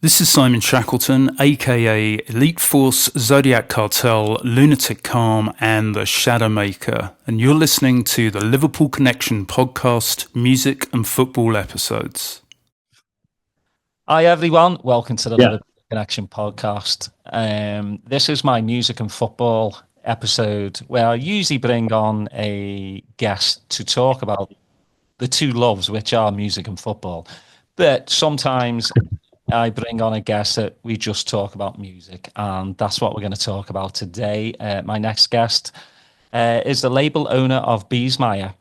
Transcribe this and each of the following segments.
This is Simon Shackleton, aka Elite Force, Zodiac Cartel, Lunatic Calm, and the Shadowmaker, and you're listening to the Liverpool Connection podcast, music and football episodes. Hi everyone, welcome to the Liverpool Connection podcast. This is my music and football episode where I usually bring on a guest to talk about the two loves, which are music and football. But sometimes I bring on a guest that we just talk about music, and that's what we're going to talk about today. My next guest is the label owner of Beesemyer,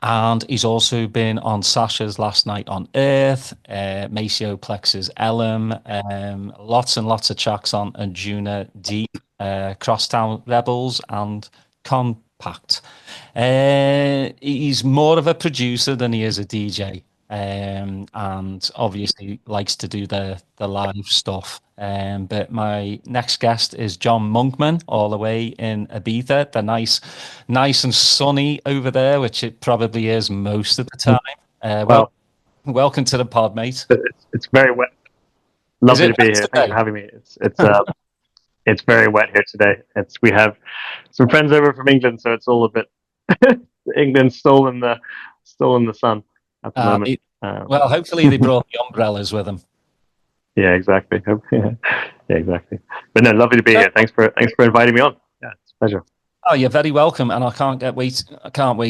and he's also been on Sasha's Last Night on Earth, Maceo Plex's Ellum, lots and lots of tracks on Anjunadeep, Crosstown Rebels, and Kompakt. He's more of a producer than he is a DJ. And obviously likes to do the live stuff. But my next guest is John Monkman, all the way in Ibiza. They're nice and sunny over there, which it probably is most of the time. Welcome to the pod, mate. It's very wet. Lovely to be here. Thanks for having me. It's very wet here today. We have some friends over from England, so it's all a bit England stolen the sun at the moment. Well, hopefully they brought the umbrellas with them. Yeah, exactly. Yeah, exactly. But no, lovely to be here. Thanks for inviting me on. Yeah, it's a pleasure. Oh, you're very welcome, and I can't wait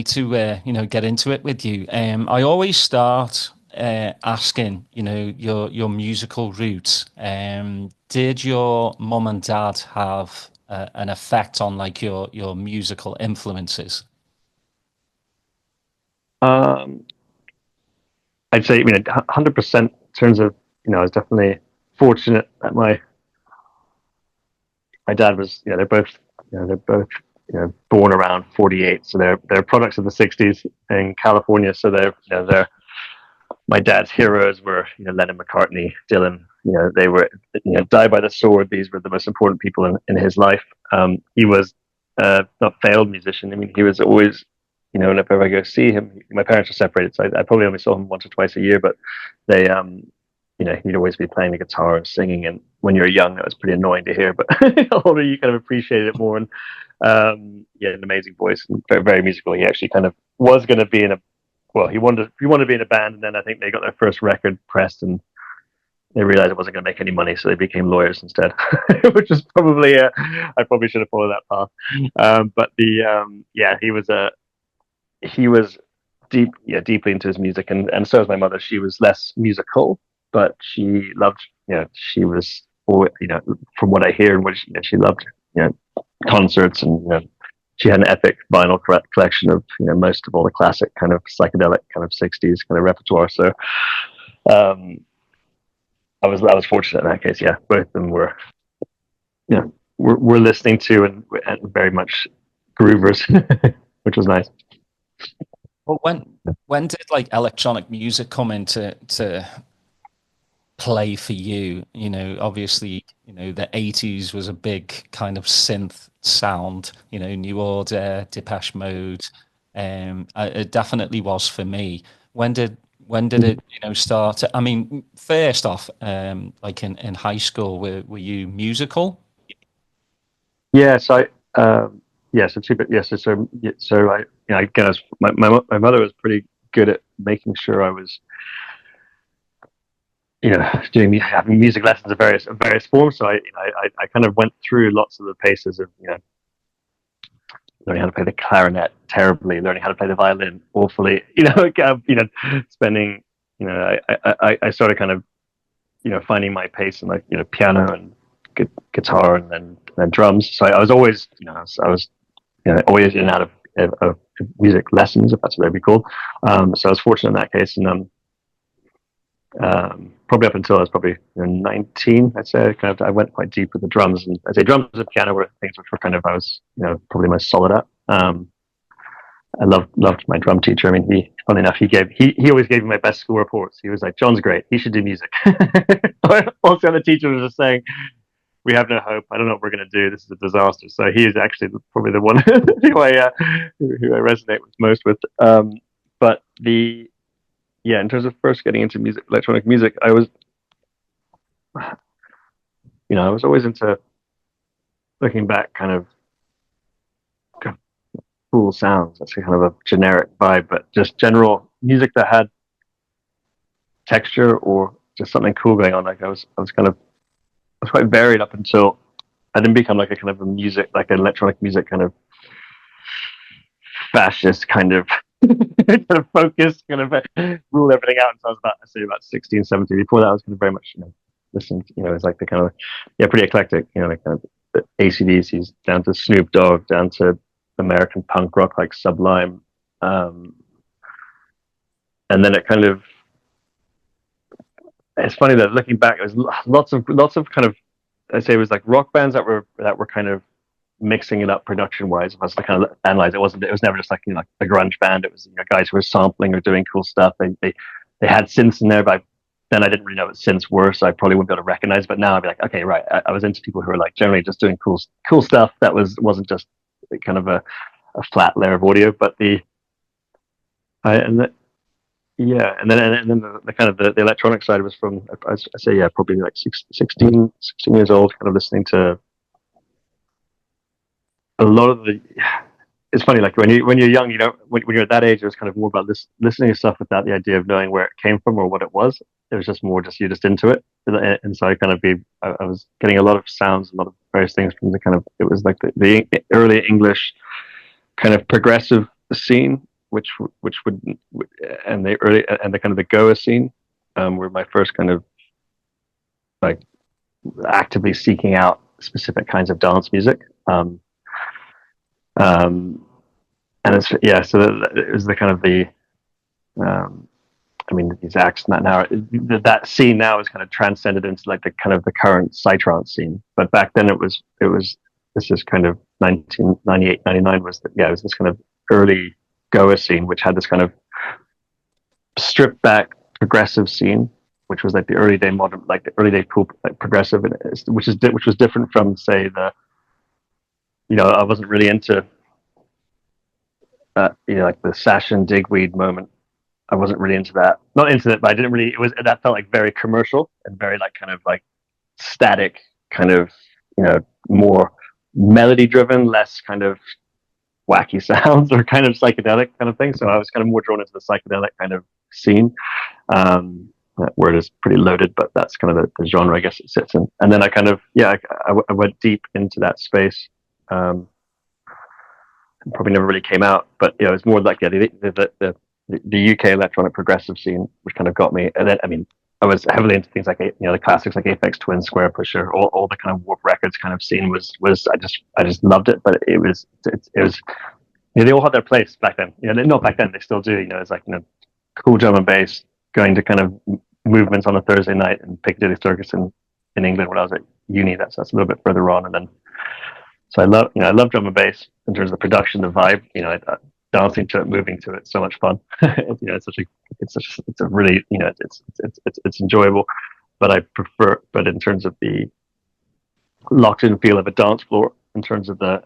to get into it with you. I always start asking, your musical roots. Did your mum and dad have an effect on like your musical influences? I'd say 100% in terms of I was definitely fortunate that my dad was they're both born around 48, so they're products of the 60s in California, so they're my dad's heroes were Lennon, McCartney, Dylan. They were die by the sword. These were the most important people in his life. He was not a failed musician. I mean, he was always whenever I go see him, my parents are separated, so I probably only saw him once or twice a year, but they he'd always be playing the guitar and singing, and when you're young that was pretty annoying to hear, but older you kind of appreciate it more. And an amazing voice and very, very musical. He actually kind of was going to be he wanted to be in a band, and then I think they got their first record pressed and they realized it wasn't going to make any money, so they became lawyers instead, which is probably I probably should have followed that path. But he was deeply into his music, and so was my mother. She was less musical, but she loved, she was, from what I hear, and what she loved, concerts, and she had an epic vinyl collection of, most of all the classic kind of psychedelic kind of 60s kind of repertoire. So, I was fortunate in that case. Yeah, both of them were, we're listening to and very much groovers, which was nice. Well, when did like electronic music come into play for you? Obviously, the 80s was a big kind of synth sound, New Order, Depeche Mode. It definitely was for me. When did it, start? I mean, first off, like in high school, were you musical? Yeah, so I guess my mother was pretty good at making sure I was having music lessons of various forms. So I kind of went through lots of the paces of learning how to play the clarinet terribly, learning how to play the violin awfully, spending I started kind of finding my pace in like piano and guitar and then drums. So I was always always in and out of music lessons, if that's what they'd be called. So I was fortunate in that case, and probably up until I was probably 19, I'd say I went quite deep with the drums, and I'd say drums and piano were things which were kind of I was probably most solid at. I loved my drum teacher. I mean, funny enough, he always gave me my best school reports. He was like, "John's great. He should do music." Also, the other teacher was just saying, "We have no hope. I don't know what we're going to do. This is a disaster." So he is actually probably the one who I resonate with most with. But in terms of first getting into electronic music, I was I was always into, looking back, kind of cool sounds. That's kind of a generic vibe, but just general music that had texture or just something cool going on. Like I was quite varied up until I didn't become like a kind of a music, like an electronic music kind of fascist kind of kind of focus, kind of rule everything out. And so I was about 16, 17. Before that, I was kind of very much, listening to, it's like the kind of, pretty eclectic, like kind of the AC/DCs down to Snoop Dogg, down to American punk rock like Sublime. And then it kind of, it's funny that looking back, it was lots of kind of, I'd say it was like rock bands that were kind of mixing it up production wise. If I was to kind of analyze it, it was never just like, like a grunge band. It was, guys who were sampling or doing cool stuff. They had synths in there, but then I didn't really know what synths were, so I probably wouldn't be able to recognize. But now I'd be like, okay, right. I was into people who were like generally just doing cool stuff that wasn't just kind of a flat layer of audio, but and then the kind of the electronic side was from, I say, probably like 16 years old, kind of listening to a lot of the. It's funny, like when you're young, when you're at that age, it was kind of more about listening to stuff without the idea of knowing where it came from or what it was. It was just more you're just into it, and so I was getting a lot of sounds, a lot of various things from the kind of, it was like the early English kind of progressive scene, which would, and the kind of the Goa scene, were my first kind of like actively seeking out specific kinds of dance music. And it's, so it was the kind of the, these acts now, that scene now is kind of transcended into like the kind of the current psytrance scene. But back then it was this is kind of 1998, 99 was it was this kind of early Goa scene, which had this kind of stripped back progressive scene, which was like the early day modern, like the early day cool, like progressive, which was different from, say, the, I wasn't really into, like the Sash and Digweed moment. I wasn't really into that. Not into it, but I didn't really. That felt like very commercial and very like kind of like static, kind of, more melody driven, less kind of wacky sounds or kind of psychedelic kind of thing. So I was kind of more drawn into the psychedelic kind of scene. That word is pretty loaded, but that's kind of the genre I guess it sits in. And then I kind of, I went deep into that space. Probably never really came out, but it was more like the UK electronic progressive scene, which kind of got me. And then I was heavily into things like the classics like Aphex Twin, Square Pusher, all the kind of Warp Records kind of scene was I just loved it. But it was they all had their place back then. Not back then, they still do. It's like cool drum and bass, going to kind of movements on a Thursday night in Piccadilly Circus in England when I was at uni. That's a little bit further on, and then. So I love drum and bass in terms of the production, the vibe. Dancing to it, moving to it, so much fun. It's a really it's enjoyable. But I prefer, but in terms of the locked in feel of a dance floor, in terms of I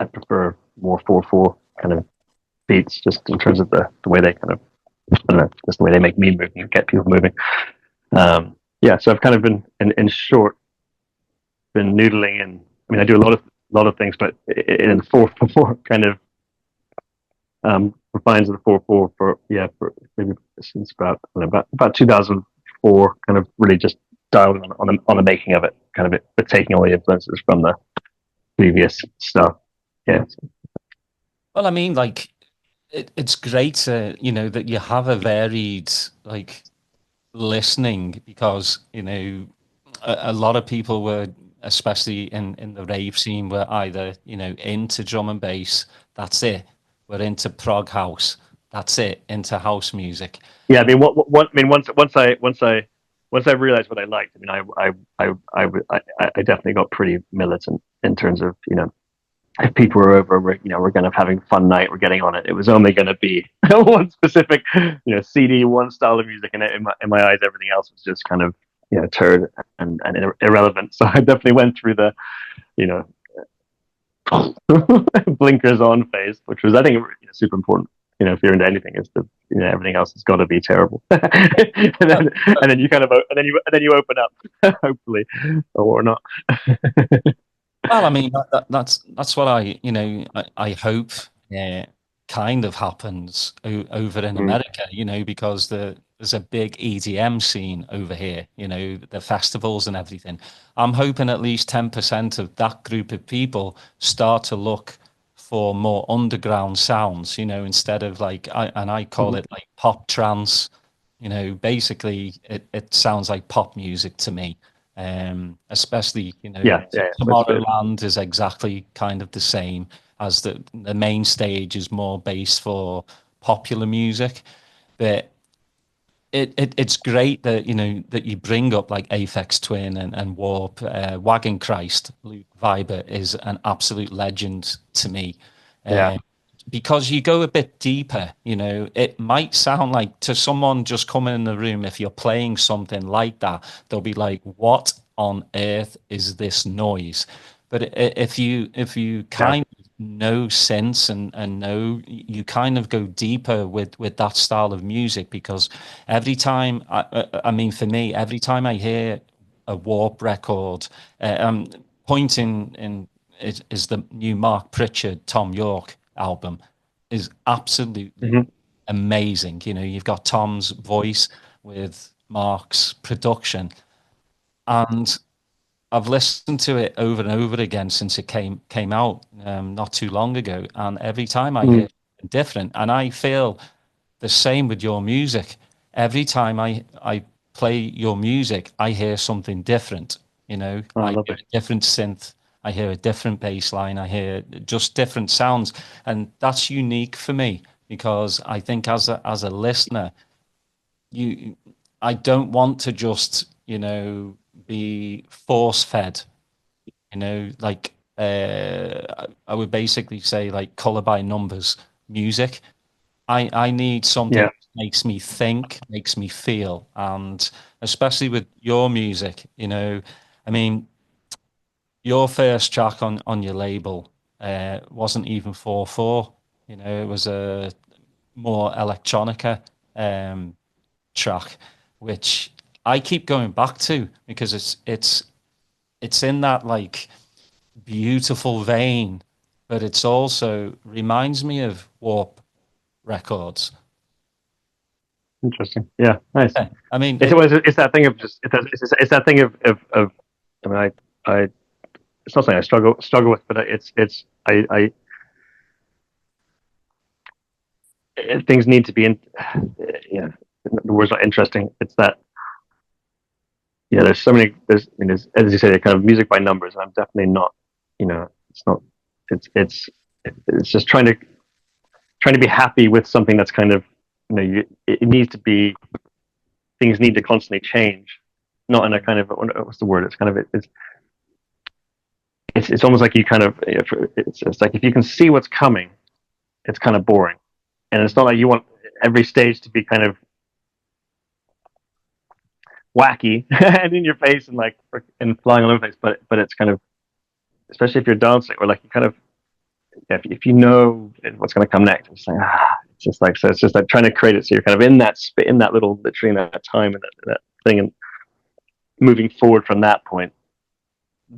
prefer more 4/4 kind of beats, just in terms of the way they kind of, I don't know, just the way they make me move and get people moving. So I've kind of been in short been noodling in. I do a lot of things, but in 4/4 kind of refines of the 4/4 for maybe since about 2004, kind of really just dialed on the making of it, kind of but taking all the influences from the previous stuff. Yeah. Well, like it's great to, that you have a varied like listening, because a lot of people were, especially in the rave scene, were either into drum and bass, that's it, we're into prog house, that's it, into house music. Yeah, once I realized what I liked, I definitely got pretty militant in terms of if people were over, we're going to having a fun night, we're getting on it. It was only going to be one specific CD, one style of music, and in my eyes, everything else was just kind of turd and irrelevant. So I definitely went through the blinkers on phase, which was, I think, super important if you're into anything, is the everything else has got to be terrible, and then you kind of and then you open up, hopefully, or not. Well, I mean, that's what I hope kind of happens over in Mm. America, because there's a big EDM scene over here, the festivals and everything. I'm hoping at least 10% of that group of people start to look for more underground sounds, instead of and I call it like pop trance. Basically it sounds like pop music to me. Especially, Yeah. That's good. Tomorrowland is exactly kind of the same as the main stage is more based for popular music. But it's great that that you bring up like Aphex Twin and Warp. Wagon Christ, Luke Viber is an absolute legend to me. Yeah. Because you go a bit deeper, it might sound like to someone just coming in the room, if you're playing something like that, they'll be like, what on earth is this noise? But if you Yeah. kind of know sense and know, you kind of go deeper with that style of music, because every time, I mean, for me, every time I hear a Warp record, pointing in is the new Mark Pritchard, Tom York album is absolutely Hmm. amazing. You've got Tom's voice with Mark's production, and I've listened to it over and over again since it came out not too long ago, and every time I hear something different, and I feel the same with your music. Every time I play your music, I hear something different. Oh, I hear lovely. a different synth, I hear a different bass line, I hear just different sounds, and that's unique for me, because I think as a listener, you I don't want to just be force fed, like I would basically say like color by numbers music. I need something Yeah. that makes me think, makes me feel, and especially with your music, I mean, your first track on your label wasn't even 4/4. It was a more electronica um, track, which I keep going back to because it's in that like beautiful vein, but it's also reminds me of Warp Records. Interesting. Yeah. Nice. Yeah, I mean, It's that thing of just it's that thing of I mean I it's not something I struggle with, but things need to be in. Yeah, the word's not interesting. It's that there's so many. There's as you say, kind of music by numbers. I'm definitely not. It's not. It's it's it's just trying to be happy with something that's kind of it needs to be, things need to constantly change, not in a kind of, what's the word? It's kind of it's almost like you kind of, it's like if you can see what's coming, it's kind of boring, and it's not like you want every stage to be kind of wacky and in your face and like and flying all over the place, but it's kind of, especially if you're dancing or like you kind of, if you know what's going to come next, it's like it's just like, so it's just like trying to create it so you're kind of in that little, literally in that time and that thing, and moving forward from that point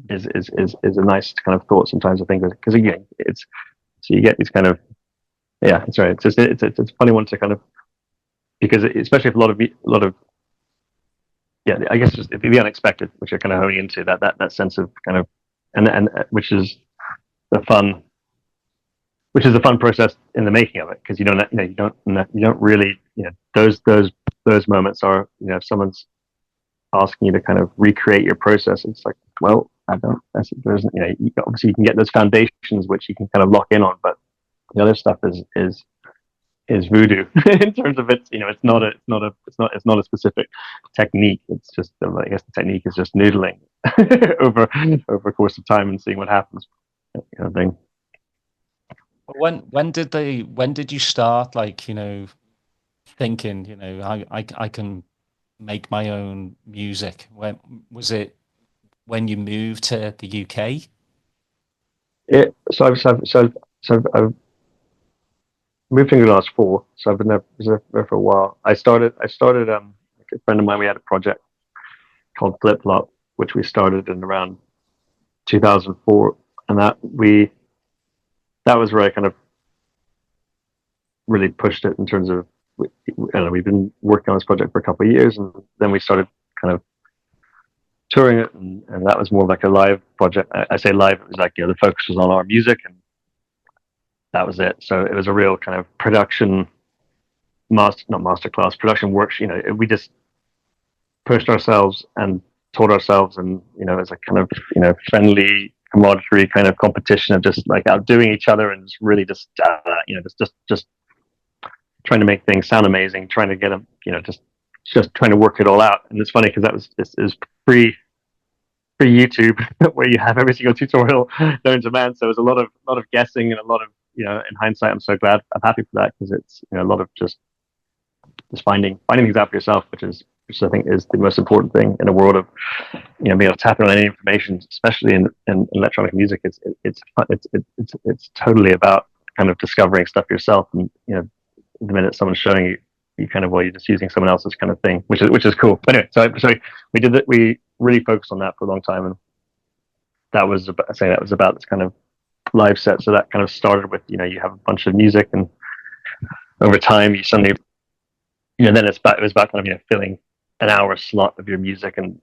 is a nice kind of thought sometimes, I think, because again it's, so you get these kind of, yeah, it's right, it's just it's a funny one to kind of, because especially if a lot of yeah, I guess just the unexpected, which you're kind of honing into, that sense of kind of, and which is the fun, which is the fun process in the making of it, because you don't really, those moments are, if someone's asking you to kind of recreate your process, it's like, well, I don't, there's, obviously you can get those foundations which you can kind of lock in on, but the other stuff is voodoo in terms of it's not a specific technique. It's just, I guess the technique is just noodling over a course of time and seeing what happens, kind of thing. when did you start like thinking I can make my own music? When was it? When you moved to the UK? So I've moved to England when I was 4, so I've been there for a while. I started like a friend of mine. We had a project called Flip Flop, which we started in around 2004, and that was where I kind of really pushed it in terms of, I don't know, we've been working on this project for a couple of years, and then we started kind of touring it, and that was more like a live project. I say live, it was like, the focus was on our music, and that was it. So it was a real kind of production not masterclass, production works. We just pushed ourselves and taught ourselves, and it's a kind of friendly camaraderie kind of competition of just like outdoing each other, and just really just trying to make things sound amazing, trying to get them, just trying to work it all out. And it's funny because it was pre YouTube where you have every single tutorial known to man. So it was a lot of guessing, and a lot of, in hindsight, I'm happy for that, because it's, a lot of just finding things out for yourself, which I think is the most important thing in a world of, being able to tap in on any information, especially in electronic music. It's totally about kind of discovering stuff yourself, and the minute someone's showing you, you're just using someone else's kind of thing, which is cool. But anyway, so we did that. We really focused on that for a long time, and that was about this kind of live set. So that kind of started with, you have a bunch of music, and over time you suddenly, then it was about kind of, filling an hour slot of your music, and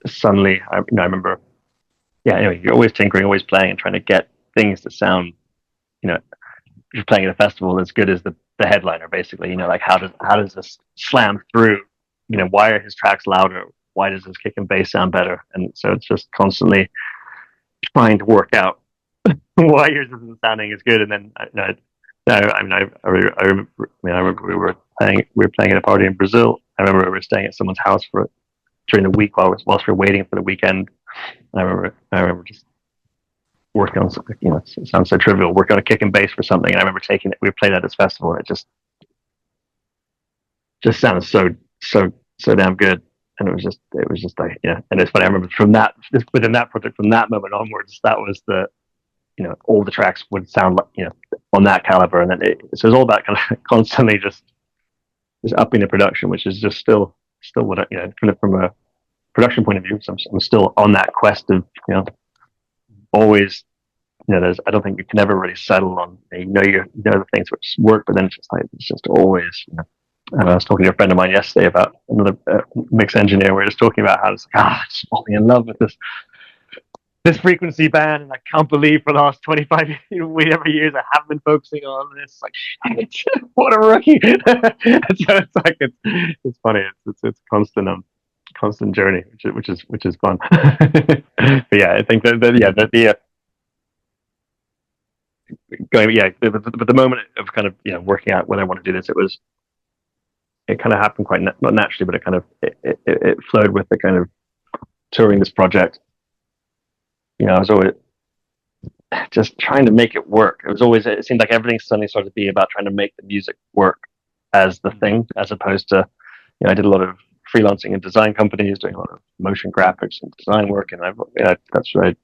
suddenly I remember, anyway, you're always tinkering, always playing, and trying to get things to sound, if you're playing at a festival, as good as the headliner, basically. Like how does this slam through? Why are his tracks louder? Why does his kick and bass sound better? And so it's just constantly trying to work out why yours isn't sounding as good. And then I remember we were playing at a party in Brazil. I remember we were staying at someone's house during the week whilst we were waiting for the weekend. And I remember just working on something, it sounds so trivial, working on a kick and bass for something. And I remember taking it, we played at this festival, and it just sounded so damn good. And it was just like, and it's funny, I remember within that project, from that moment onwards, that was all the tracks would sound like, on that caliber. And then so it's all about kind of constantly just upping the production, which is just still what, from a production point of view. So I'm still on that quest of, always, I don't think you can ever really settle on, the things which work, but then it's just always, And I was talking to a friend of mine yesterday about another mix engineer. We were just talking about how it's like, just falling in love with this frequency band, and I can't believe for the last 25 years I haven't been focusing on this. Like, shit, what a rookie! So it's like it's funny. It's constant journey, which is fun. But yeah, I think but the moment of kind of working out when I want to do this, it kind of happened quite not naturally, but it kind of it flowed with the kind of touring this project. I was always just trying to make it work. It seemed like everything suddenly started to be about trying to make the music work as the thing, as opposed to, I did a lot of freelancing in design companies, doing a lot of motion graphics and design work, and that's what I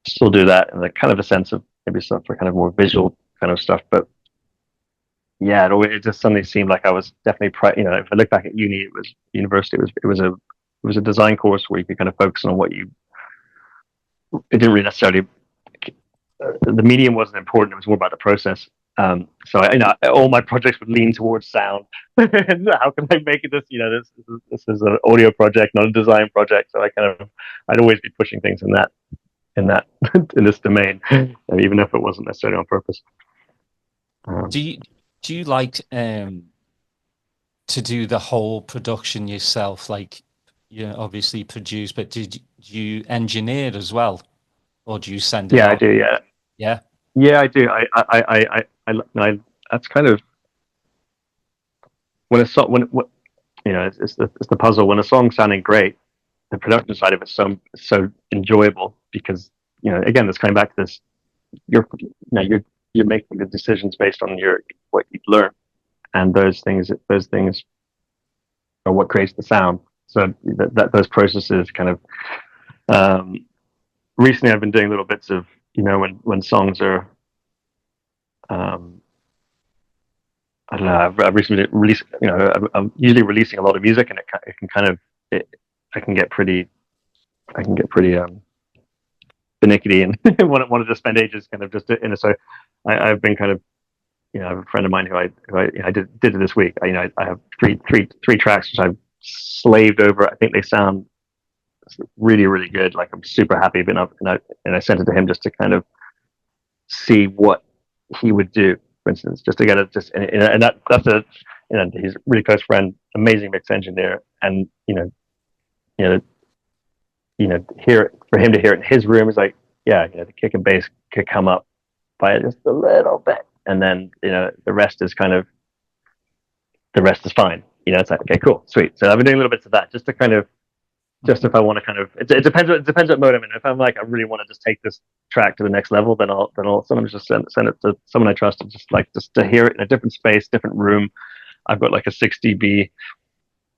still do that, and kind of a sense of maybe stuff for kind of more visual kind of stuff. But yeah, it just suddenly seemed like I was definitely, if I look back at university, it was a design course where you could kind of focus on what it didn't really necessarily, the medium wasn't important. It was more about the process. So all my projects would lean towards sound. How can I make it this? This is an audio project, not a design project. So I'd always be pushing things in this domain, even if it wasn't necessarily on purpose. Do you like to do the whole production yourself? Like, obviously produce, but do you engineer as well, or do you send it? Yeah, I do. Yeah, I do. I that's kind of when it's the puzzle. When a song's sounding great, the production side of it's so enjoyable, because again, it's coming back to this. You're making the decisions based on what you've learned, and those things are what creates the sound. So those processes kind of, recently I've been doing little bits of, when songs are, I don't know. I've recently released, I'm usually releasing a lot of music, and it can kind of, I can get pretty, finicky and want to just spend ages kind of just in it. So I've been kind of, I have a friend of mine who I did it this week. I have three tracks which I've slaved over. I think they sound really, really good. Like I'm super happy. And I sent it to him just to kind of see what he would do, for instance, just to get it and that's he's a really close friend, amazing mix engineer, and you know hear for him to hear it in his room is like, yeah, the kick and bass could come up by just a little bit, and then the rest is fine. It's like, okay, cool, sweet. So I've been doing little bits of that just to kind of, just if I want to kind of, it depends what mode I'm in. If I'm like, I really want to just take this track to the next level, then I'll sometimes just send it to someone I trust, and just to hear it in a different space, different room. I've got like a 6 dB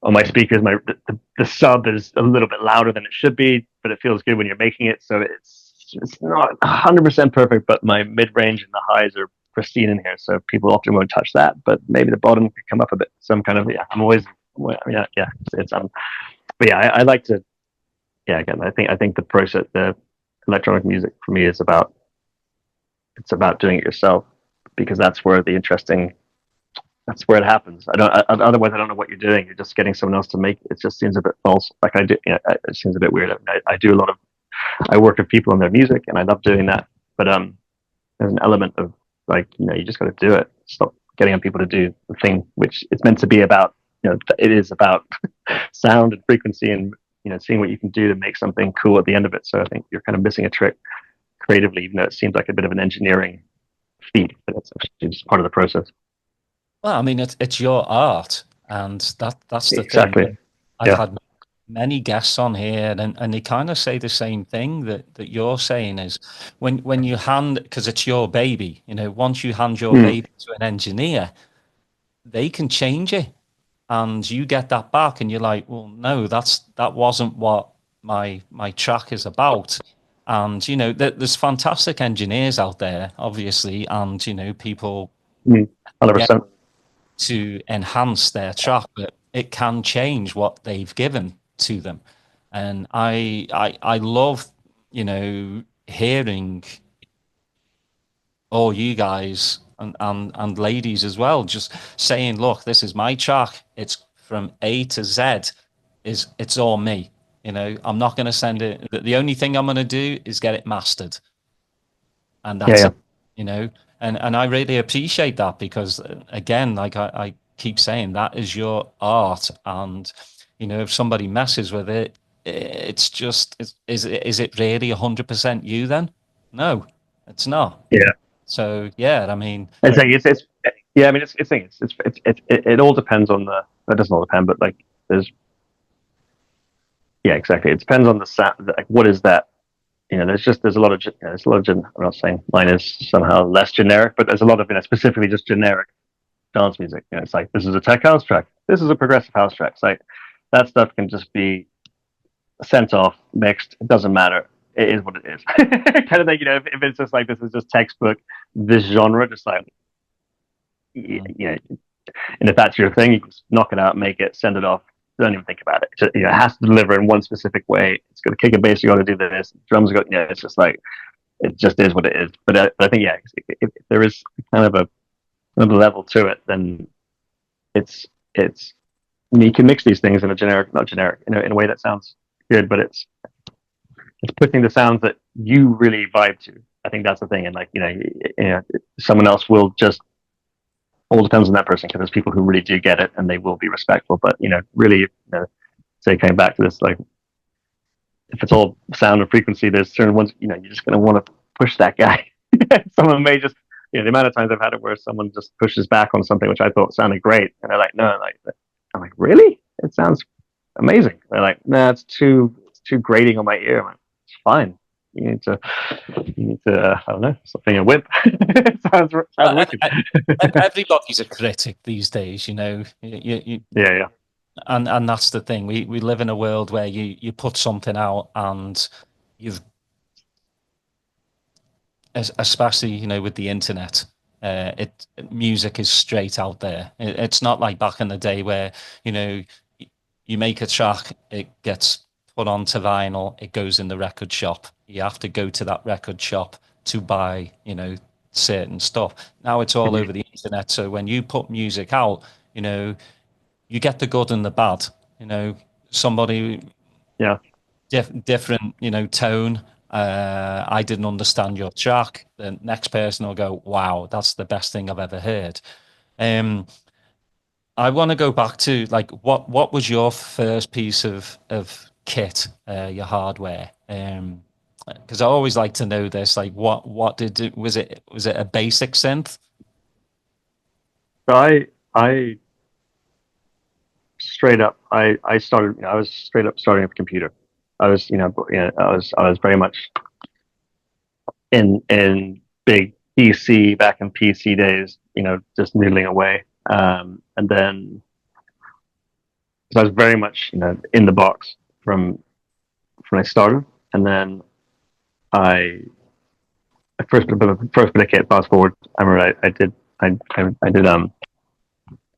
on my speakers. The sub is a little bit louder than it should be, but it feels good when you're making it. So it's not 100% perfect, but my mid range and the highs are pristine in here. So people often won't touch that, but maybe the bottom could come up a bit. Some kind of, I'm always, yeah. But yeah, I like to, yeah. Again, I think the process, the electronic music for me is about, it's about doing it yourself, because that's where it happens. Otherwise I don't know what you're doing. You're just getting someone else to make it. It just seems a bit false. Like I do, it seems a bit weird. I do I work with people on their music, and I love doing that. But there's an element of like, you just got to do it. Stop getting on people to do the thing which it's meant to be about. It is about sound and frequency, and seeing what you can do to make something cool at the end of it. So I think you're kind of missing a trick creatively, even though it seems like a bit of an engineering feat, but it's actually just part of the process. Well, I mean, it's your art, and that's the Exactly. thing. I've had many guests on here, and they kind of say the same thing that you're saying is when you hand, because it's your baby, once you hand your baby to an engineer, they can change it, and you get that back, and you're like, well, no, that wasn't what my track is about. And there's fantastic engineers out there, obviously, and people 100%. to enhance their track, but it can change what they've given to them. And I love, hearing all you guys and ladies as well, just saying, look, this is my track. It's from A to Z. It's all me. I'm not going to send it. The only thing I'm going to do is get it mastered, and that's it. And I really appreciate that, because again, like I keep saying, that is your art, and if somebody messes with it, it's just, is it really 100% you then? No, it's not. Yeah. So yeah, I mean, it's yeah. I mean, it all depends on the. It doesn't all depend, but like exactly. It depends on the sound. Like, what is that? There's a lot of, I'm not saying mine is somehow less generic, but there's a lot of, specifically just generic dance music. It's like, this is a tech house track. This is a progressive house track. It's like, that stuff can just be sent off, mixed. It doesn't matter. It is what it is. Kind of thing, if it's just like, this is just textbook, this genre, just like, and if that's your thing, you can knock it out, make it, send it off. Don't even think about it. It has to deliver in one specific way. It's got to kick and bass. You got to do this. Drums got. It's just like, it just is what it is. But I think if there is kind of another level to it, then it's you can mix these things in not generic, in a way that sounds good, but it's putting the sounds that you really vibe to. I think that's the thing, and like someone else will just. All depends on that person, because there's people who really do get it and they will be respectful. But really, say coming back to this, like if it's all sound and frequency, there's certain ones you're just going to want to push that guy. Someone may just the amount of times I've had it where someone just pushes back on something which I thought sounded great, and they're like, no, I'm like, really? It sounds amazing. They're like, nah, it's too grating on my ear. I'm like, it's fine. You need to, I don't know, something a whip. sounds wicked. Everybody's a critic these days, Yeah. And that's the thing. We live in a world where you put something out, and you've, especially with the internet, Music is straight out there. It's not like back in the day where, you know, you make a track, it gets put onto vinyl, it goes in the record shop. You have to go to that record shop to buy, you know, certain stuff. Now it's all over the internet. So when you put music out, you know, you get the good and the bad. You know, somebody, different, you know, tone. I didn't understand your track. The next person will go, "Wow, that's the best thing I've ever heard." I want to go back to like what was your first piece of kit, your hardware? Because I always like to know this. Like, what did it, was it a basic synth? So I straight up I started, you know, I was straight up starting up a computer. I was, I was very much in big PC back in PC days, you know, just noodling away. And then so I was very much, you know, in the box from when I started. And then I first bit of kit, fast forward, I remember I did it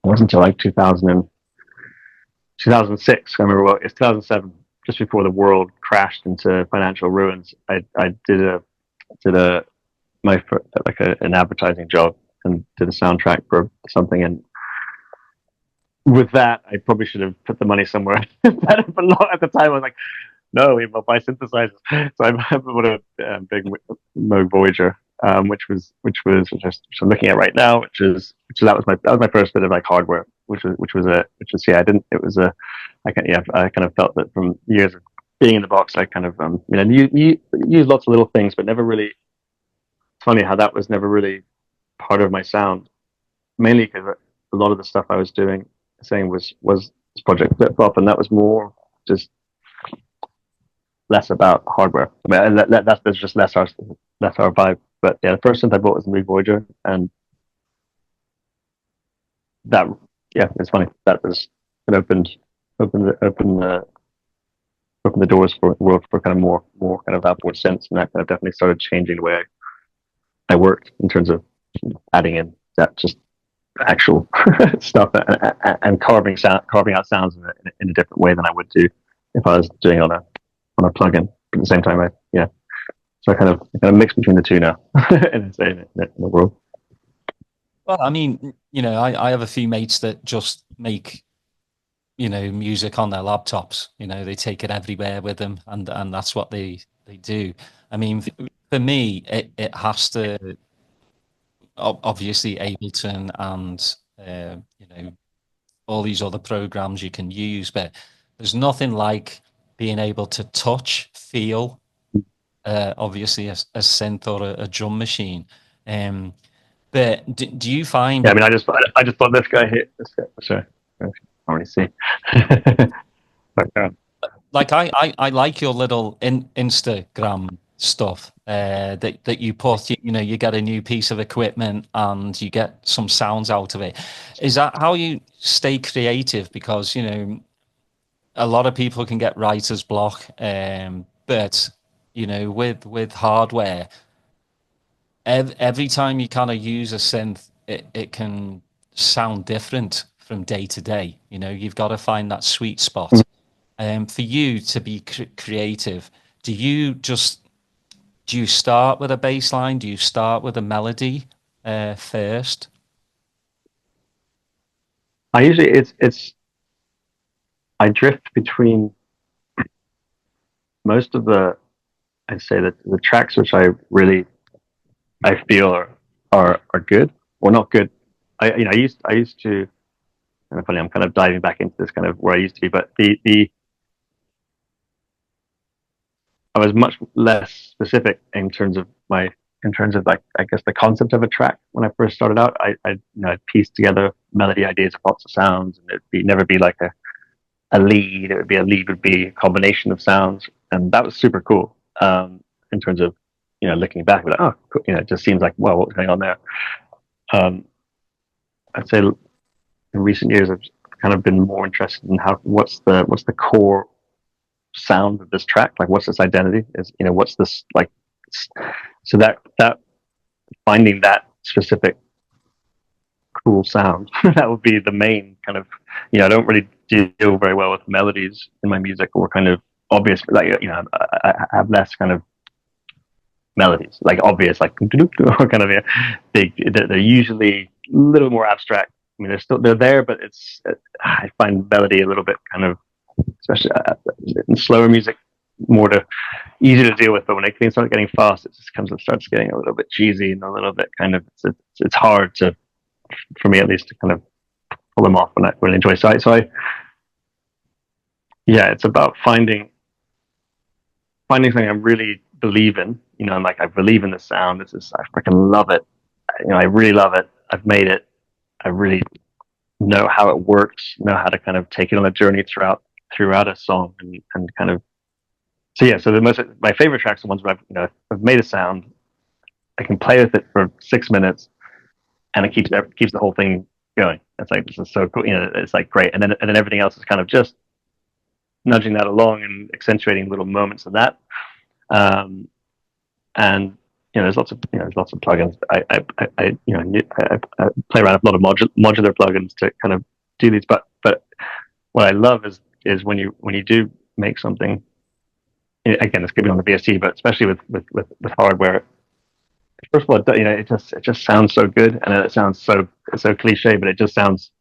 wasn't until like 2006. I remember, well, it's 2007, just before the world crashed into financial ruins. I did an advertising job and did a soundtrack for something. And with that, I probably should have put the money somewhere better. But at the time, I was like, no, we will buy synthesizers. So I bought a big Moog Voyager, which I'm looking at right now, that was my first bit of like hardware, I kind of felt that from years of being in the box, I kind of you use lots of little things, but never really. It's funny how that was never really part of my sound, mainly because a lot of the stuff I was saying was Project Flip Flop, and that was more just less about hardware. I mean, that's just less our vibe. But yeah, the first synth I bought was the Moog Voyager, and that, yeah, it's funny. It opened the doors for the world for kind of more kind of outboard synths, and that kind of definitely started changing the way I worked in terms of adding in that just actual stuff and carving out sounds in a different way than I would do if I was doing it on a plugin. But at the same time, so I kind of mix between the two now in the world. Well, I mean, you know, I have a few mates that just make, you know, music on their laptops. You know, they take it everywhere with them, and that's what they do. I mean, for me, it has to, obviously, Ableton and you know, all these other programs you can use, but there's nothing like being able to touch, feel, obviously a synth or a drum machine. But do you find? Yeah, I mean, I just thought this guy hit this guy. Sorry, I can't really see. But, Like I like your little Instagram stuff, that you put. You know, you get a new piece of equipment and you get some sounds out of it. Is that how you stay creative? Because, you know, a lot of people can get writer's block, but, you know, with hardware, every time you kind of use a synth, it can sound different from day to day. You know, you've got to find that sweet spot. For you to be creative, do you start with a bass line? Do you start with a melody first? I usually I drift between most of I'd say that the tracks which I feel are good or not good. I used to, and funny, I'm kind of diving back into this kind of where I used to be, but I was much less specific in terms of like, I guess, the concept of a track when I first started out. I'd piece together melody ideas of lots of sounds, and never be like a lead. It would be a combination of sounds, and that was super cool. In terms of, you know, looking back, like, oh, cool. You know, it just seems like, wow, what's going on there? I'd say in recent years I've kind of been more interested in what's the core sound of this track, like what's its identity, is, you know, what's this like, so that finding that specific cool sound. That would be the main kind of, I don't really deal very well with melodies in my music, or kind of obvious, like, I have less kind of melodies, like obvious, like or kind of big. They're usually a little more abstract. I mean, they're there, but I find melody a little bit kind of, especially in slower music, easier to deal with. But when they start getting fast, it just starts getting a little bit cheesy and a little bit kind of, it's hard for me at least, to kind of pull them off when I really enjoy. Yeah, it's about finding something I really believe in. I'm like, I believe in the sound. I freaking love it. I really love it. I've made it. I really know how it works. Know how to kind of take it on a journey throughout a song, and kind of. So yeah, so my favorite tracks are ones where I've made a sound. I can play with it for 6 minutes, and it keeps the whole thing going. It's like, this is so cool. It's like great, and then everything else is kind of just nudging that along and accentuating little moments of that. And there's lots of plugins. I play around with a lot of modular plugins to kind of do these. But what I love is when you do make something. Again, this could be on the VST, but especially with hardware. First of all, it just sounds so good, and it sounds so cliche, but it just sounds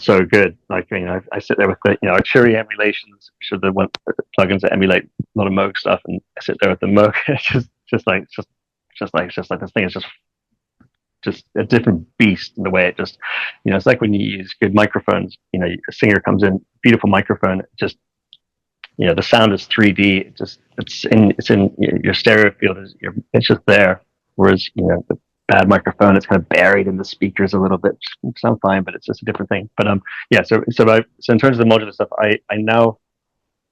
so good. Like, I sit there with the Arturia emulations, which are the plugins that emulate a lot of Moog stuff, and I sit there with the Moog. It's just like this thing is just a different beast in the way it just, it's like when you use good microphones. A singer comes in, beautiful microphone, just. The sound is 3D. It's in your stereo field. It's just there. Whereas the bad microphone, it's kind of buried in the speakers a little bit. It sounds fine, but it's just a different thing. But yeah. So in terms of the modular stuff, I now,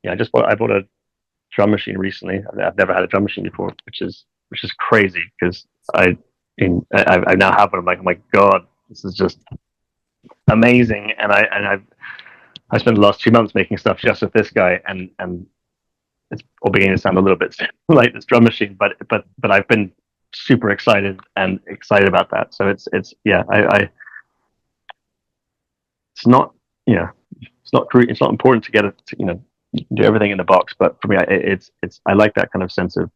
I bought a drum machine recently. I've never had a drum machine before, which is crazy, because I now have one. I'm like, oh my god, this is just amazing. And I spent the last 2 months making stuff just with this guy, and it's all beginning to sound a little bit like this drum machine, but I've been super excited about that. So it's not important to get it to, do everything in the box, but for me, I like that kind of sense of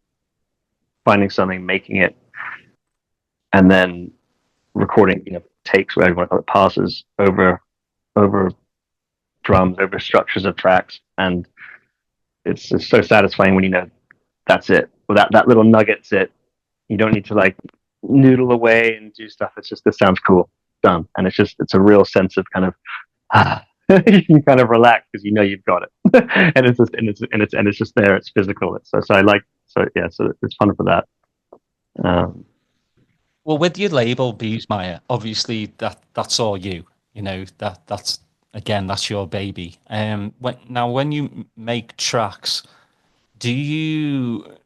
finding something, making it, and then recording, takes, whatever you want to call it, passes over drums, over structures of tracks, and it's just so satisfying when that's it. Well, that little nugget's it. You don't need to like noodle away and do stuff. It's just, this sounds cool, done, and it's a real sense of kind of you can kind of relax because you've got it, and it's just there. It's physical. So it's fun for that. Well, with your label Beesemyer, obviously that's all you. That's. Again, that's your baby. When you make tracks, do you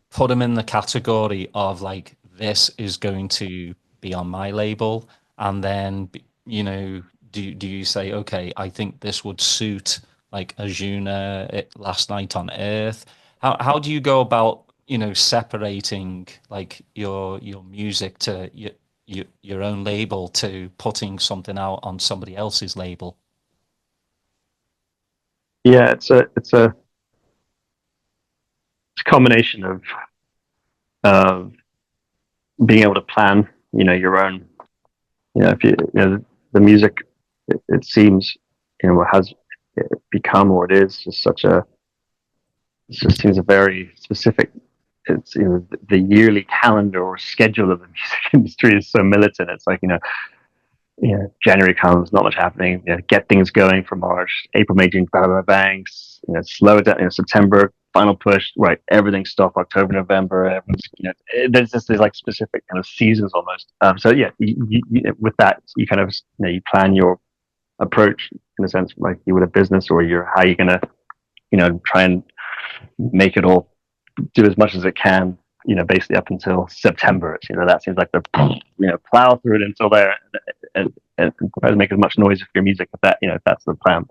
put them in the category of like, this is going to be on my label, and then do you say, okay, I think this would suit like Anjuna, Last Night on Earth? How do you go about separating like your music to your own label to putting something out on somebody else's label? Yeah, it's a combination of being able to plan, your own, if the music, it seems, has become, or it is just it just seems a very specific. It's the yearly calendar or schedule of the music industry is so militant. It's like January comes, not much happening. Get things going for March, April, May, June, bangs. Slow it down. September, final push. Right, everything stop. October, November. Everyone's, there's like specific kind of seasons almost. So yeah, with that, you kind of you plan your approach in a sense, like you would a business, or how you're gonna try and make it all do as much as it can. Basically up until September. That seems like the plow through it until there, and try to make as much noise with your music. If that's the plan,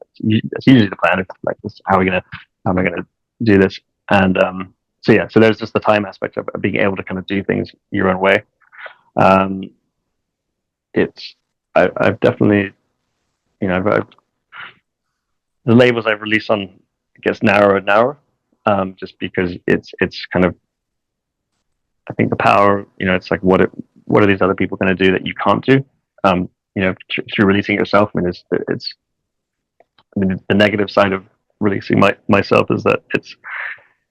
that's usually the plan. It's like this: how am I gonna do this? And so there's just the time aspect of being able to kind of do things your own way. I've definitely, the labels I've released on gets narrower and narrower, just because it's kind of, I think the power, it's like what are these other people going to do that you can't do? Through releasing yourself. I mean, the negative side of releasing myself is that it's,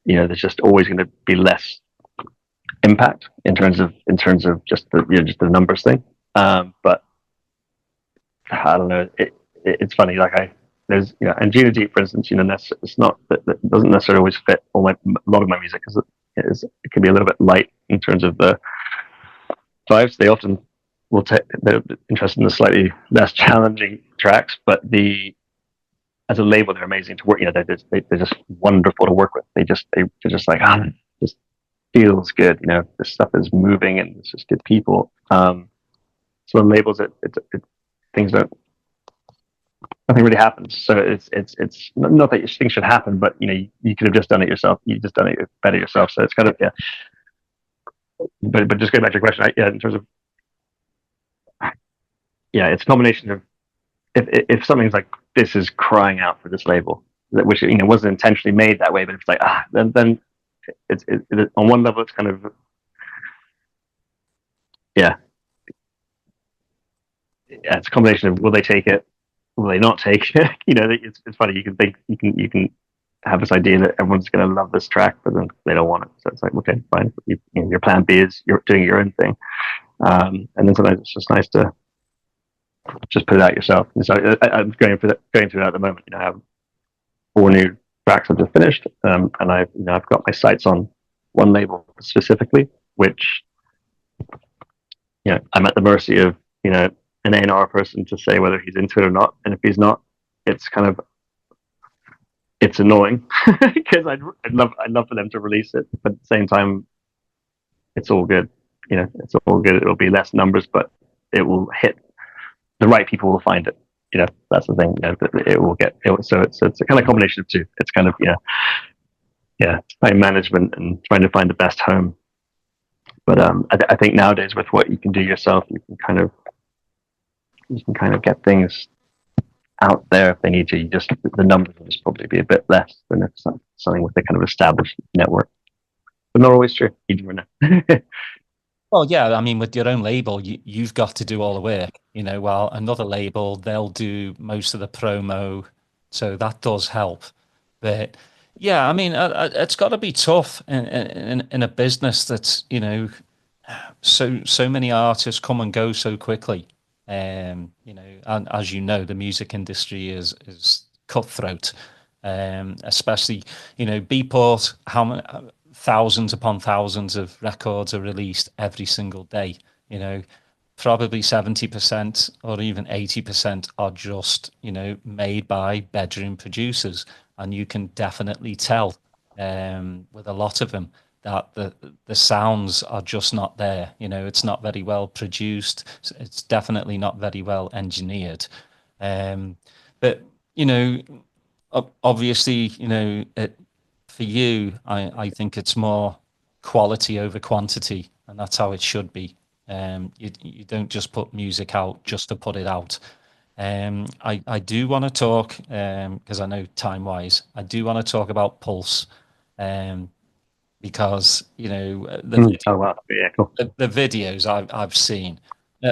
there's just always going to be less impact in terms of just the numbers thing. But I don't know. It's funny. Like there's Anjunadeep, for instance. It's not that doesn't necessarily always fit a lot of my music because it can be a little bit light in terms of the vibes. They often they're interested in the slightly less challenging tracks, but as a label, they're amazing to work. They're just wonderful to work with. They're just like just feels good. This stuff is moving and it's just good people. So on labels, things don't. Nothing really happens. So it's not that things should happen, but you could have just done it yourself. You just done it better yourself. So it's kind of But just going back to your question, in terms of it's a combination of if something's like this is crying out for this label, which wasn't intentionally made that way, but it's like then it's on one level it's kind of it's a combination of will they take it, will they not take it? It's funny. You can think you can have this idea that everyone's going to love this track, but then they don't want it. So it's like, okay, fine. Your plan B is you're doing your own thing, and then sometimes it's just nice to just put it out yourself. And so I'm going through that at the moment. I have 4 new tracks I've just finished, and I've got my sights on one label specifically, which I'm at the mercy of an A&R person to say whether he's into it or not, and if he's not, it's annoying because I'd love for them to release it, but at the same time, it's all good. It's all good. It'll be less numbers, but it will hit. The right people will find it. That's the thing. It will get. So it's a kind of combination of two. It's kind of time management and trying to find the best home. But I think nowadays with what you can do yourself, you can kind of get things out there if they need to. The numbers will just probably be a bit less than if something with a kind of established network. But not always true. You never know. Well, yeah, I mean, with your own label, you've got to do all the work, while another label, they'll do most of the promo. So that does help. But yeah, I mean, it's got to be tough in a business that's, so many artists come and go so quickly. And as the music industry is cutthroat, especially, Beatport, how many thousands upon thousands of records are released every single day. Probably 70% or even 80% are just, made by bedroom producers. And you can definitely tell with a lot of them that the sounds are just not there. It's not very well produced. It's definitely not very well engineered. But, obviously, for you, I think it's more quality over quantity, and that's how it should be. You don't just put music out just to put it out. I do want to talk, because I know time-wise, I do want to talk about Pulse, because the videos I've seen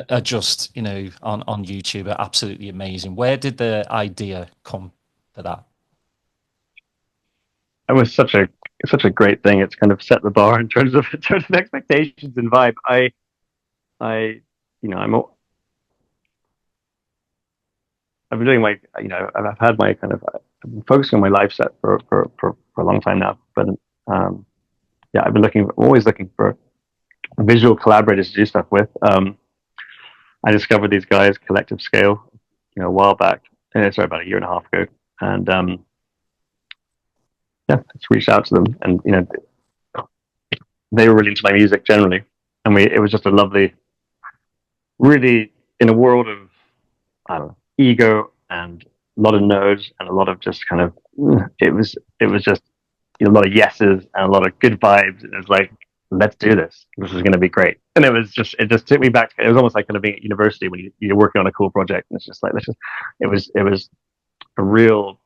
are just on YouTube are absolutely amazing. Where did the idea come for that? It was such a great thing. It's kind of set the bar in terms of expectations and vibe. I've been doing I've had my kind of, I've been focusing on my live set for a long time now, but I've been always looking for visual collaborators to do stuff with. I discovered these guys, Collective Scale, a while back, about a year and a half ago, and just reached out to them, and they were really into my music generally, and it was just a lovely, really, in a world of, I don't know, ego and a lot of no's and a lot of just kind of, it was just a lot of yeses and a lot of good vibes. It was like let's do this. This is going to be great. And it just took me back. It was almost like kind of being at university when you're working on a cool project, and it's just like, it was a real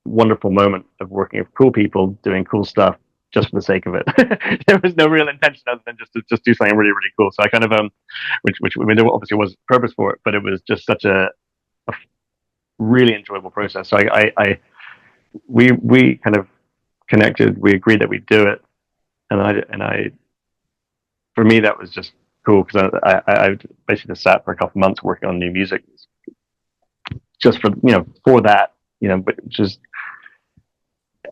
wonderful moment of working with cool people doing cool stuff just for the sake of it. There was no real intention other than just do something really, really cool. So I kind of which I mean, there obviously was purpose for it, but it was just such a really enjoyable process. So we kind of connected. We agreed that we'd do it, and I for me that was just cool because I basically just sat for a couple of months working on new music, just for that, but just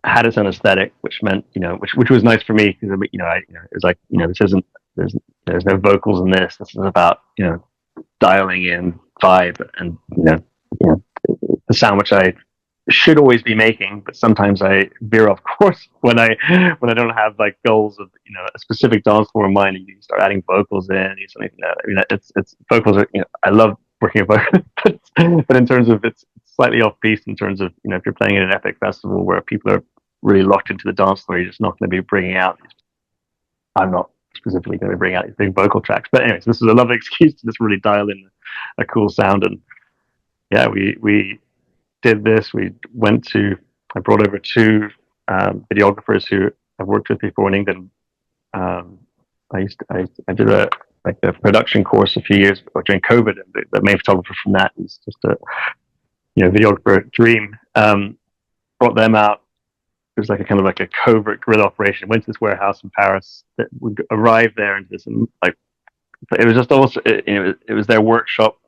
had its own aesthetic, which meant which was nice for me because it was like this isn't there's no vocals in this. This is about dialing in vibe and the sound which I should always be making, but sometimes I veer off course when I don't have like goals of a specific dance floor in mind, and you start adding vocals in. It's vocals are I love working with vocals, but in terms of it's slightly off piece in terms of if you're playing at an epic festival where people are really locked into the dance floor, you're just not going to be bringing out. I'm not specifically going to bring out these big vocal tracks, but anyways, this is a lovely excuse to just really dial in a cool sound. And yeah, we did this. I brought over two videographers who I've worked with before in England. I did a production course a few years during COVID, and the main photographer from that is just a videographer dream. Brought them out. It was like a kind of like a covert guerrilla operation. Went to this warehouse in Paris. That we arrived there into this it was just also it was their workshop.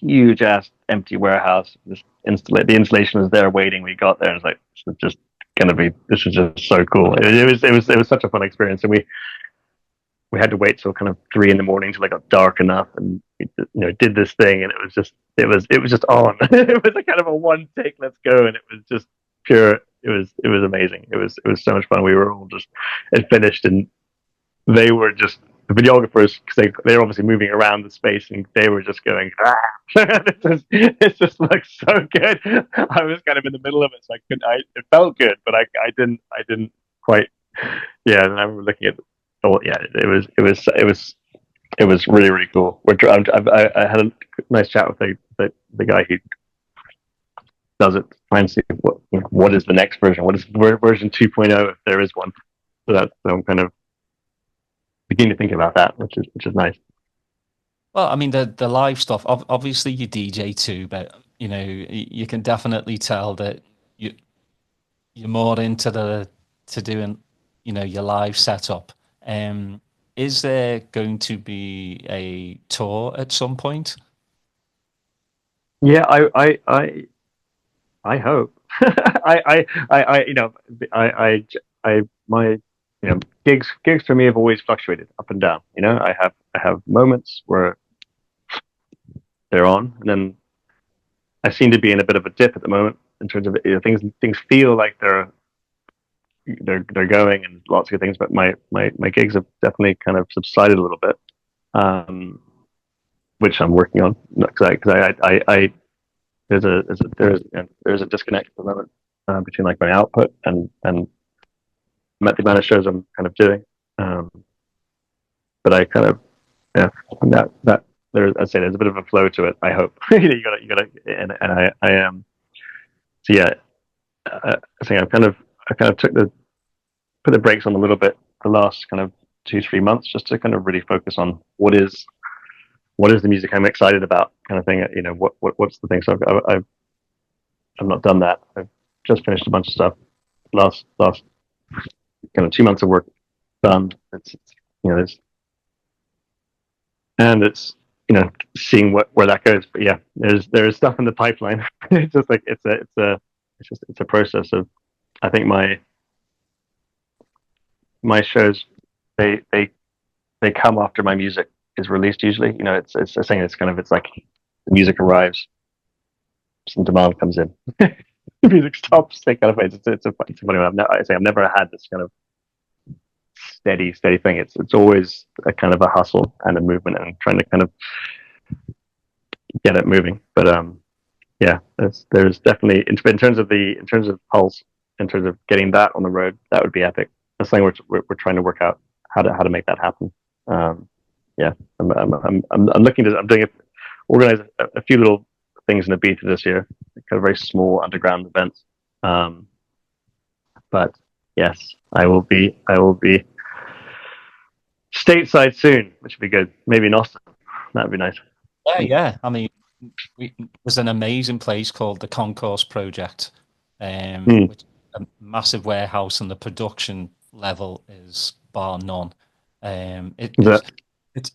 Huge ass empty warehouse. The installation was there waiting. We got there and it's like, this is just gonna be. This is just so cool. It was such a fun experience, and we had to wait till kind of 3 a.m. till it got dark enough, and did this thing, and it was just on. It was a kind of a one take, let's go, and it was just pure. It was amazing. It was so much fun. We were all just it finished, and they were just the videographers because they're obviously moving around the space, and they were just going, it just looks so good. I was kind of in the middle of it, so it felt good, but I didn't quite. Yeah, and I remember looking at. Oh yeah, it was really, really cool. I had a nice chat with the guy who does it, trying to see what is the next version, what is version 2.0 if there is one. So I'm kind of beginning to think about that, which is nice. Well, I mean the live stuff. Obviously, you DJ too, but you can definitely tell that you're more into doing your live setup. Is there going to be a tour at some point? Yeah, I hope. My gigs for me have always fluctuated up and down. I have moments where they're on, and then I seem to be in a bit of a dip at the moment in terms of things feel like they're going and lots of good things, but my gigs have definitely kind of subsided a little bit, which I'm working on. Because there's a disconnect at the moment between like my output and the amount of shows I'm kind of doing. But I kind of that I'd say there's a bit of a flow to it. I hope you gotta and I am. So yeah, I think I kind of put the brakes on a little bit the last kind of 2-3 months just to kind of really focus on what is the music I'm excited about, kind of thing. What's the thing. So I've not done that. I've just finished a bunch of stuff. Last kind of 2 months of work done. It's seeing where that goes. But yeah, there is stuff in the pipeline. It's just like it's a process of. I think my shows they come after my music is released usually. It's a thing. It's like the music arrives, some demand comes in, the music stops. That kind of way. It's a funny one. I've never had this kind of steady thing. It's always a kind of a hustle and a movement and trying to kind of get it moving. But yeah, there's definitely in terms of Pulse, in terms of getting that on the road, that would be epic. that's something we're trying to work out how to make that happen. Yeah, I'm looking to organize a few little things in Ibiza this year, kind of very small underground events. But yes, I will be stateside soon, which would be good. Maybe in Austin, that'd be nice. Yeah. I mean, there's an amazing place called the Concourse Project, which is a massive warehouse, and the production level is bar none.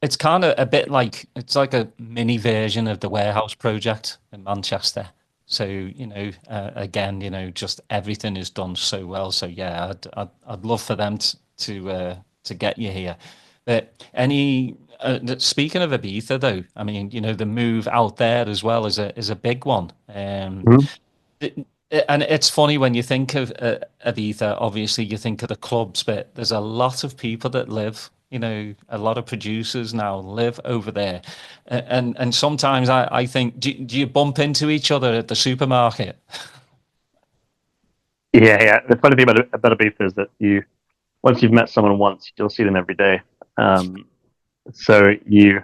It's kind of a bit like, it's like a mini version of the Warehouse Project in Manchester. So, again, just everything is done so well. So yeah, I'd love for them to get you here. But speaking of Ibiza, though, I mean, the move out there as well is a big one. And it's funny when you think of Ibiza, obviously you think of the clubs, but there's a lot of people that live, a lot of producers now live over there. And sometimes I think, do you bump into each other at the supermarket? Yeah. The funny thing about Ibiza is that once you've met someone once, you'll see them every day. So you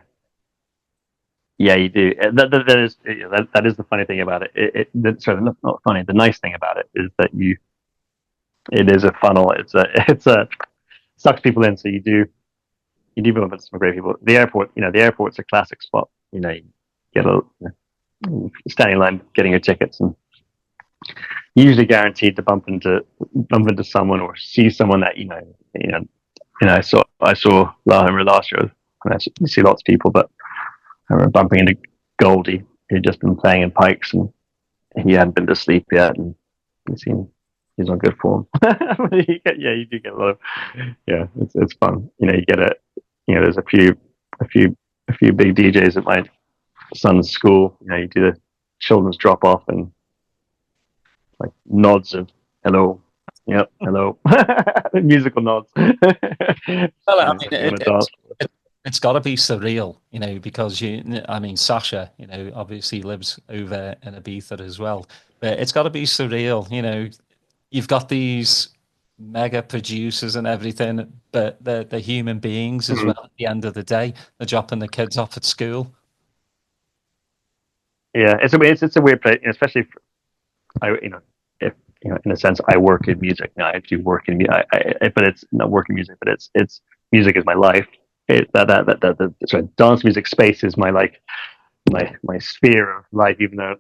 do. That is the funny thing about it. Sorry, not funny. The nice thing about it is that it is a funnel. It's a sucks people in. So you do bump into some great people. The airport's a classic spot. You get standing in line, getting your tickets, and usually guaranteed to bump into someone or see someone that I saw last year. You see lots of people, but I remember bumping into Goldie, who'd just been playing in Pikes, and he hadn't been to sleep yet, and he's on good form. You do get a lot of, it's fun. You get there's a few big DJs at my son's school. You do the children's drop off and like nods of hello. Yep, hello. Musical nods. Well, I mean, it's got to be surreal, because Sasha, obviously lives over in Ibiza as well. But it's got to be surreal, You've got these mega producers and everything, but they're human beings as well. At the end of the day, they're dropping the kids off at school. Yeah, it's a weird place, especially if in a sense I work in music now. I do work in music, but it's not working music, but it's music is my life. Dance music space is my my sphere of life. Even though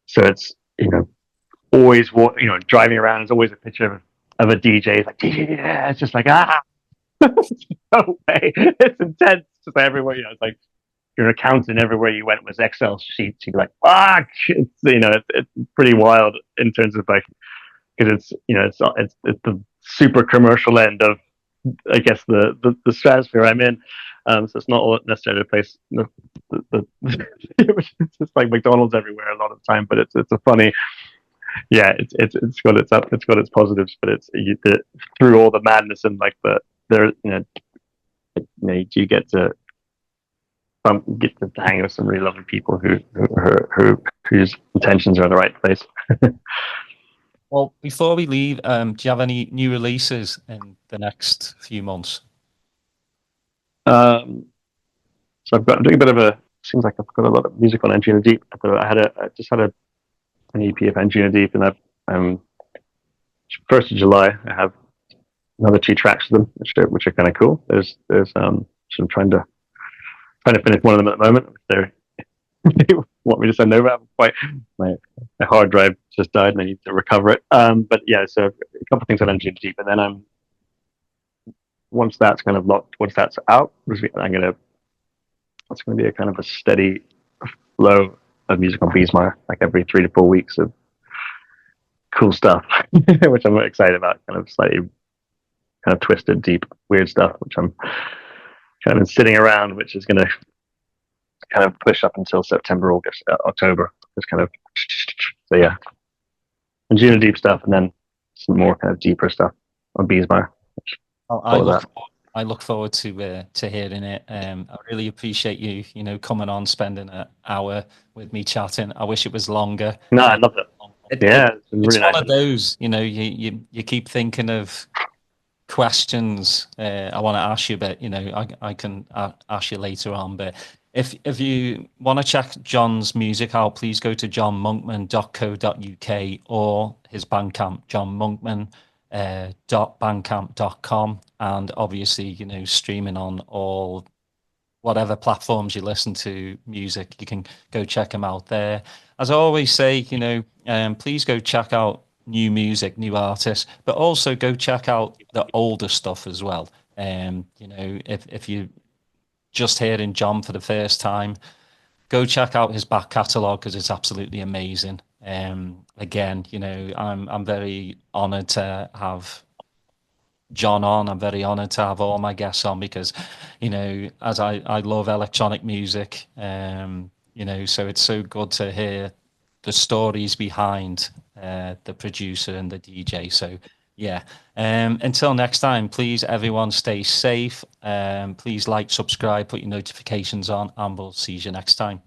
so it's always driving around is always a picture of a DJ. It's like yeah, it's just like no way, it's intense. Just everywhere, it's like your accountant everywhere you went was Excel sheets. You're like fuck, it's pretty wild in terms of like, because it's the super commercial end of, I guess, the stratosphere I'm in. So it's not all necessarily a place. It's just like McDonald's everywhere a lot of the time, but it's a funny. Yeah, it's got its positives, but through all the madness and like you get to hang with some really lovely people whose intentions are in the right place. Well, before we leave, do you have any new releases in the next few months? So I'm doing a bit of seems like I've got a lot of music on Anjunadeep. I just had an EP of Anjunadeep, and 1st of July I have another 2 tracks of them, which are kind of cool. There's so I'm trying to finish one of them at the moment. They want me to send over. My hard drive just died and I need to recover it. But yeah, so a couple of things on Anjunadeep, and then once that's kind of locked, once that's out, it's going to be a kind of a steady flow of music on Beesemyer, like every 3 to 4 weeks of cool stuff, which I'm excited about. Kind of slightly, kind of twisted, deep, weird stuff, which I'm kind of sitting around, which is going to kind of push up until September, August, October. Just kind of, so yeah, and Anjunadeep stuff, and then some more kind of deeper stuff on Beesemyer. I look forward to hearing it. I really appreciate you, coming on, spending an hour with me chatting. I wish it was longer. No, I love it. It's really one nice of those, you keep thinking of questions I want to ask you, but I can ask you later on. But if you want to check John's music out, please go to johnmonkman.co.uk or his Bandcamp, johnmonkman.bandcamp.com, and obviously streaming on all whatever platforms you listen to music, you can go check him out there. As I always say, please go check out new music, new artists, but also go check out the older stuff as well. If you just hearing John for the first time, go check out his back catalogue because it's absolutely amazing. Again, I'm very honoured to have John on. I'm very honoured to have all my guests on because, as I love electronic music, so it's so good to hear the stories behind the producer and the DJ. So, yeah. Until next time, please, everyone, stay safe. Please like, subscribe, put your notifications on, and we'll see you next time.